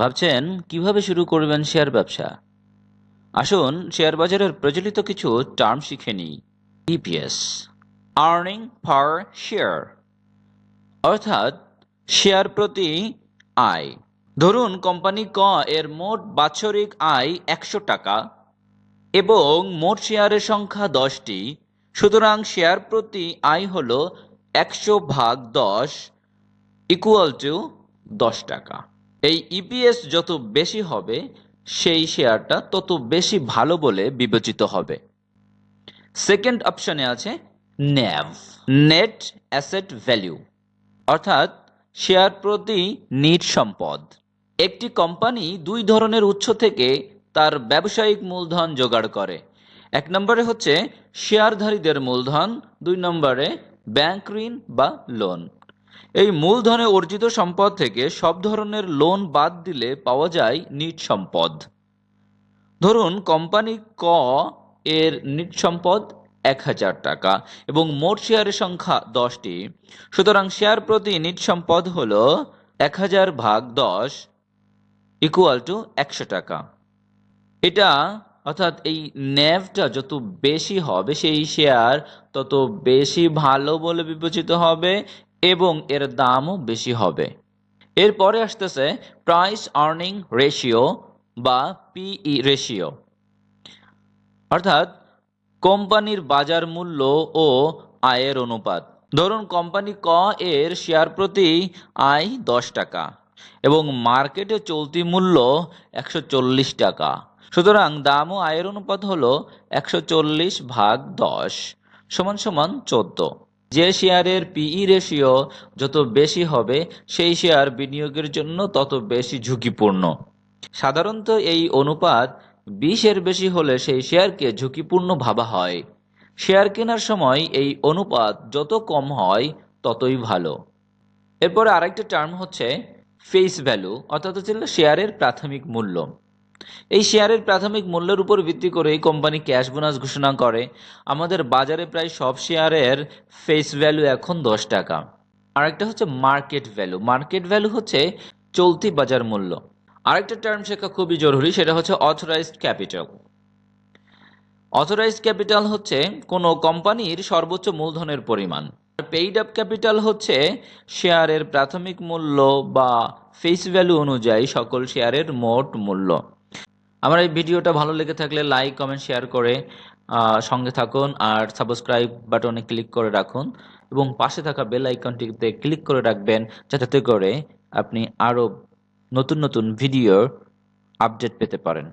ভাবছেন কিভাবে শুরু করবেন শেয়ার ব্যবসা? আসুন শেয়ার বাজারের প্রচলিত কিছু টার্ম শিখে নিই। ইপিএস, আর্নিং পার শেয়ার, অর্থাৎ শেয়ার প্রতি আয়। ধরুন কোম্পানি ক এর মোট বাৎসরিক আয় 100 টাকা এবং মোট শেয়ারের সংখ্যা 10টি। সুতরাং শেয়ার প্রতি আয় হল 100/10 ইকুয়াল টু 10 টাকা। এই ইপিএস যত বেশি হবে সেই শেয়ারটা তত বেশি ভালো বলে বিবেচিত হবে। সেকেন্ড অপশনে আছে ন্যাভ, নেট অ্যাসেট ভ্যালু, অর্থাৎ শেয়ার প্রতি নিট সম্পদ। একটি কোম্পানি দুই ধরনের উৎস থেকে তার ব্যবসায়িক মূলধন জোগাড় করে। এক নম্বরে হচ্ছে শেয়ারধারীদের মূলধন, দুই নম্বরে ব্যাংক ঋণ বা লোন। এই মূলধনে অর্জিত সম্পদ থেকে সব ধরনের লোন বাদ দিলে পাওয়া যায় নিট সম্পদ। ধরুন কোম্পানি ক এর নিট সম্পদ 1000 টাকা এবং মোট শেয়ারের সংখ্যা 10টি। সুতরাং শেয়ার প্রতি নিট সম্পদ হল 1000/10 ইকুয়াল টু 100 টাকা। এটা অর্থাৎ এই ন্যাভটা যত বেশি হবে সেই শেয়ার তত বেশি ভালো বলে বিবেচিত হবে এবং এর দামও বেশি হবে। এরপরে আসতেছে প্রাইস আর্নিং রেশিও বা পিই রেশিও, অর্থাৎ কোম্পানির বাজার মূল্য ও আয়ের অনুপাত। ধরুন কোম্পানি ক এর শেয়ার প্রতি আয় 10 টাকা এবং মার্কেটে চলতি মূল্য 140 টাকা। সুতরাং দাম ও আয়ের অনুপাত হলো 140/10 সমান সমান 14। যে শেয়ারের পিই রেশিও যত বেশি হবে সেই শেয়ার বিনিয়োগের জন্য তত বেশি ঝুঁকিপূর্ণ। সাধারণত এই অনুপাত 20-এর বেশি হলে সেই শেয়ারকে ঝুঁকিপূর্ণ ভাবা হয়। শেয়ার কেনার সময় এই অনুপাত যত কম হয় ততই ভালো। এরপরে আরেকটা টার্ম হচ্ছে ফেস ভ্যালু, অর্থাৎ হচ্ছে শেয়ারের প্রাথমিক মূল্য। এই শেয়ারের প্রাথমিক মূল্যের উপর ভিত্তি করে এই কোম্পানি ক্যাশ বোনাস ঘোষণা করে। আমাদের বাজারে প্রায় সব শেয়ারের ফেস ভ্যালু এখন 10 টাকা। আরেকটা হচ্ছে মার্কেট ভ্যালু। মার্কেট ভ্যালু হচ্ছে চলতি বাজার মূল্য। আরেকটা টার্ম শেখা খুবই জরুরি, সেটা হচ্ছে অথরাইজড ক্যাপিটাল। অথরাইজড ক্যাপিটাল হচ্ছে কোনো কোম্পানির সর্বোচ্চ মূলধনের পরিমাণ। পেইড আপ ক্যাপিটাল হচ্ছে শেয়ারের প্রাথমিক মূল্য বা ফেস ভ্যালু অনুযায়ী সকল শেয়ারের মোট মূল্য। আমার এই ভিডিওটা ভালো লেগে থাকলে লাইক, কমেন্ট, শেয়ার করে সঙ্গে থাকুন আর সাবস্ক্রাইব বাটনে ক্লিক করে রাখুন এবং পাশে থাকা বেল আইকনটিতে ক্লিক করে রাখবেন যাতে করে আপনি আরও নতুন নতুন ভিডিওর আপডেট পেতে পারেন।